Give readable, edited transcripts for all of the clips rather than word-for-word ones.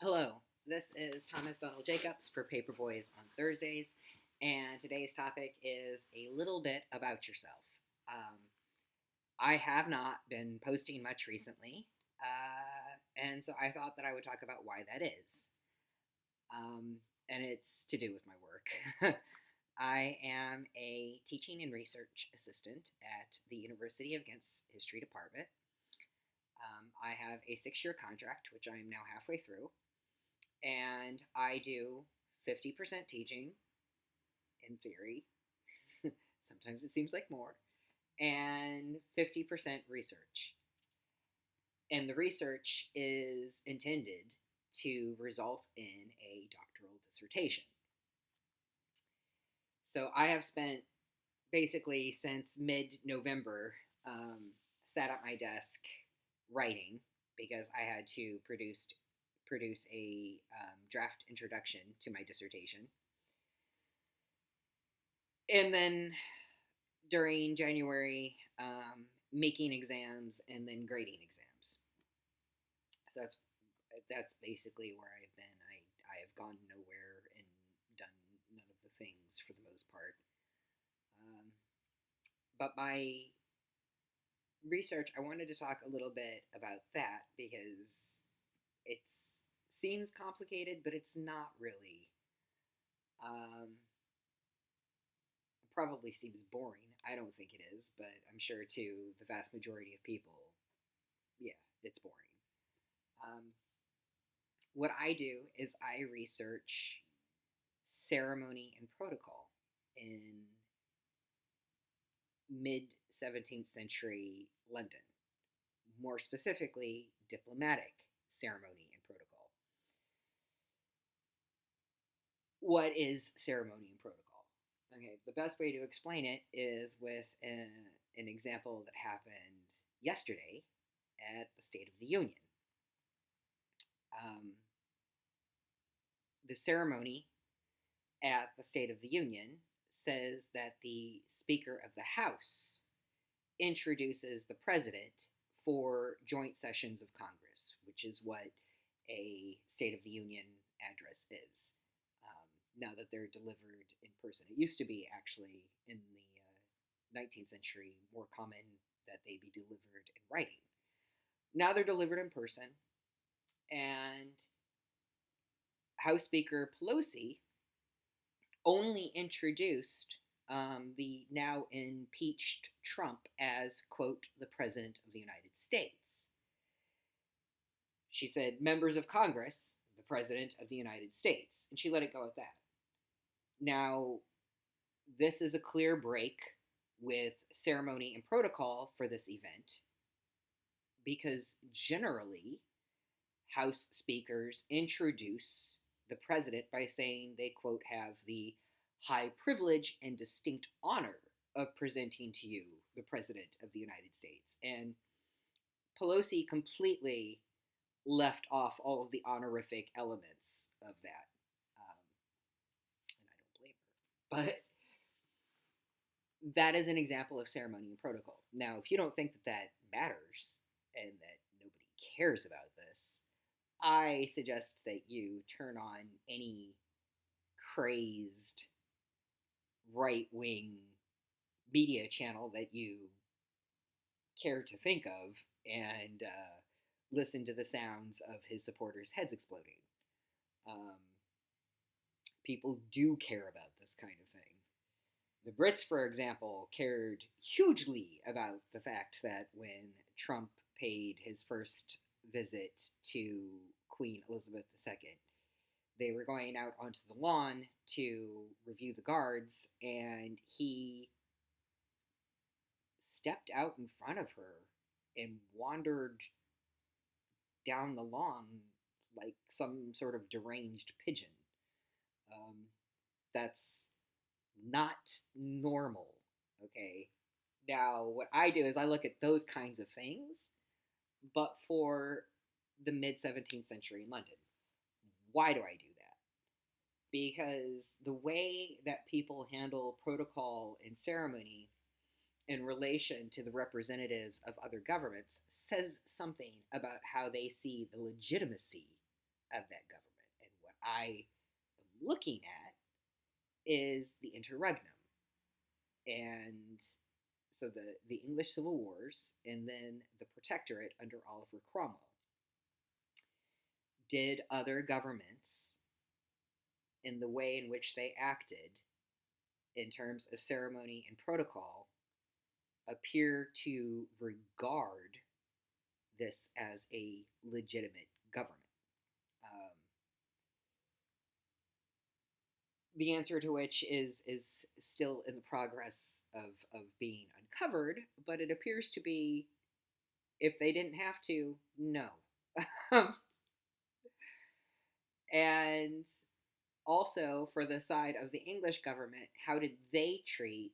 Hello, this is Thomas Donald Jacobs for Paperboys on Thursdays, and today's topic is a little bit about yourself. Um, I have not been posting much recently, and so I thought that I would talk about why that is. Um, and it's to do with my work. I am a teaching and research assistant at the University of Ghent's History Department. I have a 6 year contract, which I am now halfway through, and I do 50% teaching in theory. Sometimes it seems like more, and 50% research. And the research is intended to result in a doctoral dissertation. So I have spent basically since mid November sat at my desk writing because I had to produce a draft introduction to my dissertation. And then during January, making exams and then grading exams. So that's basically where I've been. I have gone nowhere and done none of the things for the most part. But my research, I wanted to talk a little bit about that because it seems complicated, but it's not really. Um, Probably seems boring. I don't think it is, but I'm sure to the vast majority of people, yeah, it's boring. Um, what I do is I research ceremony and protocol in mid 17th century London, more specifically, diplomatic ceremony and protocol. What is ceremony and protocol? Okay, the best way to explain it is with an example that happened yesterday at the State of the Union. Um, the ceremony at the State of the Union says that the Speaker of the House introduces the President for joint sessions of Congress, which is what a State of the Union address is. Now that they're delivered in person, it used to be actually in the 19th century more common that they be delivered in writing. Now they're delivered in person, and House Speaker Pelosi only introduced the now impeached Trump as, quote, the President of the United States. She said, members of Congress, the President of the United States, and she let it go at that. Now, this is a clear break with ceremony and protocol for this event because generally, House speakers introduce the president by saying they, quote, have the high privilege and distinct honor of presenting to you the President of the United States. And Pelosi completely left off all of the honorific elements of that. And I don't blame her. But that is an example of ceremony and protocol. Now, if you don't think that that matters and that nobody cares about this, I suggest that you turn on any crazed right wing media channel that you care to think of and listen to the sounds of his supporters' heads exploding. Um, People do care about this kind of thing. The Brits, for example, cared hugely about the fact that when Trump paid his first visit to Queen Elizabeth II, they were going out onto the lawn to review the guards, and he stepped out in front of her and wandered down the lawn like some sort of deranged pigeon. Um, that's not normal, okay? Now, what I do is I look at those kinds of things, but for the mid 17th century in London. Why do I do that? Because the way that people handle protocol and ceremony in relation to the representatives of other governments says something about how they see the legitimacy of that government. And what I am looking at is the interregnum. And so the English Civil Wars and then the Protectorate under Oliver Cromwell. Did other governments, in the way in which they acted in terms of ceremony and protocol, appear to regard this as a legitimate government? The answer to which is still in the progress of being uncovered, but it appears to be, if they didn't have to, no. And also, for the side of the English government, how did they treat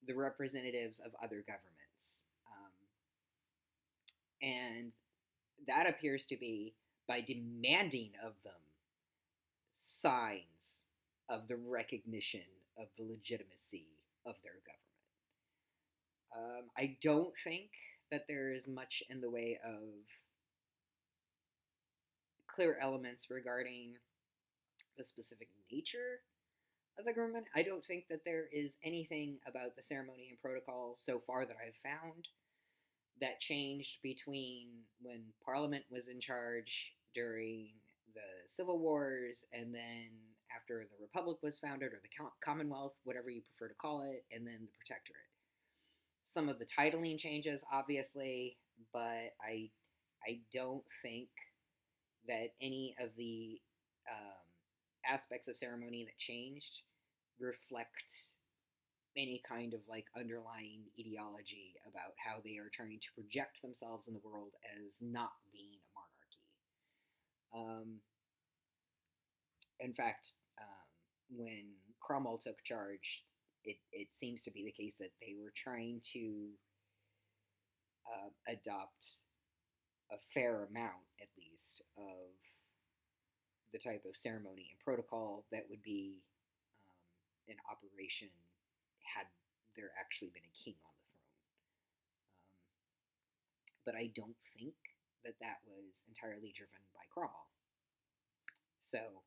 the representatives of other governments? And that appears to be by demanding of them signs of the recognition of the legitimacy of their government. I don't think that there is much in the way of clear elements regarding the specific nature of the government. I don't think that there is anything about the ceremony and protocol so far that I've found that changed between when Parliament was in charge during the Civil Wars and then after the Republic was founded, or the Commonwealth, whatever you prefer to call it, and then the Protectorate. Some of the titling changes, obviously, but I don't think that any of the aspects of ceremony that changed reflect any kind of like underlying ideology about how they are trying to project themselves in the world as not being a monarchy. In fact, when Cromwell took charge, it seems to be the case that they were trying to adopt a fair amount, at least, of the type of ceremony and protocol that would be in operation had there actually been a king on the throne. But I don't think that that was entirely driven by Cromwell. So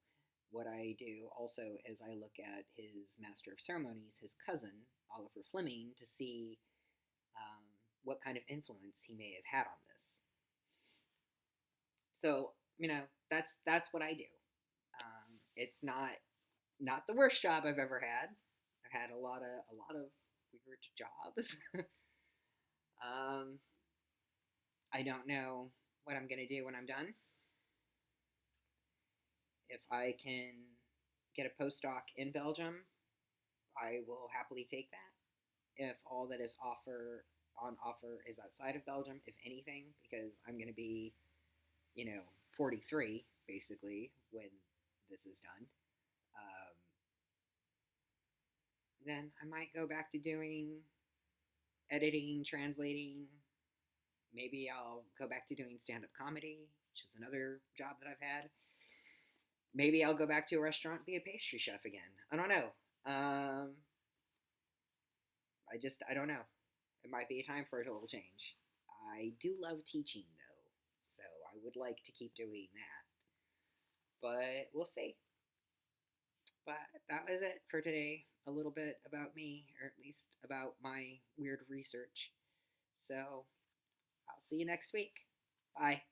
what I do also is I look at his Master of Ceremonies, his cousin, Oliver Fleming, to see what kind of influence he may have had on this. So, that's what I do. It's not the worst job I've ever had. I've had a lot of weird jobs. I don't know what I'm gonna do when I'm done. If I can get a postdoc in Belgium, I will happily take that. If all that is on offer is outside of Belgium, if anything, because I'm going to be, 43 basically when this is done, then I might go back to doing editing, translating. Maybe I'll go back to doing stand-up comedy, which is another job that I've had. Maybe I'll go back to a restaurant and be a pastry chef again. I don't know. I don't know. It might be a time for a total change. I do love teaching, though, so I would like to keep doing that. But we'll see. But that was it for today. A little bit about me, or at least about my weird research. So I'll see you next week. Bye.